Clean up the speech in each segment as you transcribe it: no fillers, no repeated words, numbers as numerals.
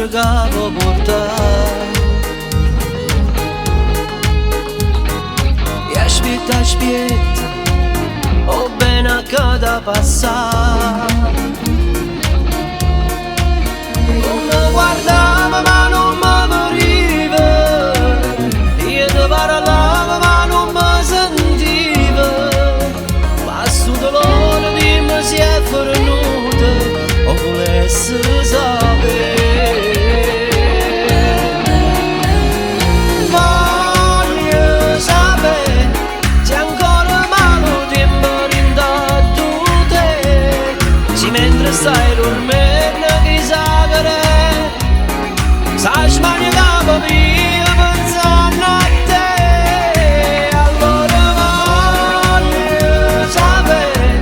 dolce che può portare. E aspetta, ho bene che da passare. Non mi guardava ma non mi moriva, io ti parlava ma non mi sentiva, ma sto dolore di me si è fornuto o volesse sapere. Voglio sapere se ancora malo tempo rindato te, se mentre stai dormendo chissà che re, sai smania capo via pensando a te. Allora voglio sapere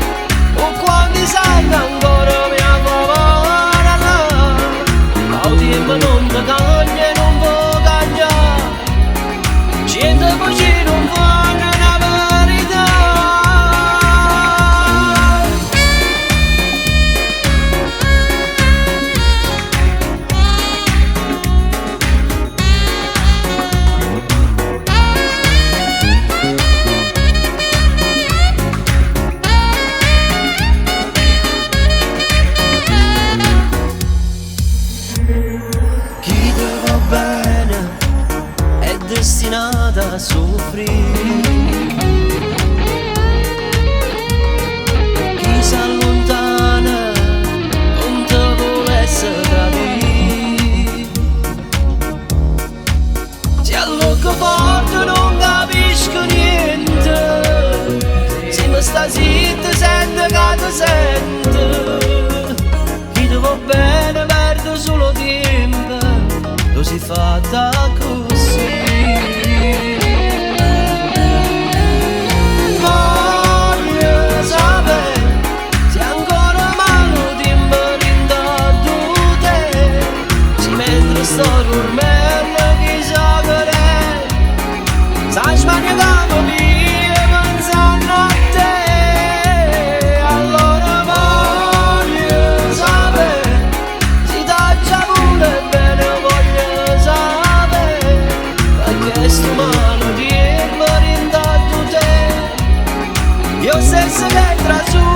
o quanti sanno ancora mia povera là, ma il tempo non ti cagna e non può cagnare, gente così non fanno una verità. Chi ti va bene è destinata a soffrire, chi si allontana non ti volesse capire, se allocco forte non capisco niente, se mi sta zitto sento che ti sento. Chi ti va bene perde solo tempo, lo si fa da così. Voglio sapere se ancora malo tempo rindato te, se mentre sto dormendo chissà che re, sai smania capo via pensando a te. Allora voglio sapere se t'ha già pure bene, voglio sapere perché sto male tempo rindato te, io stesso che trasuro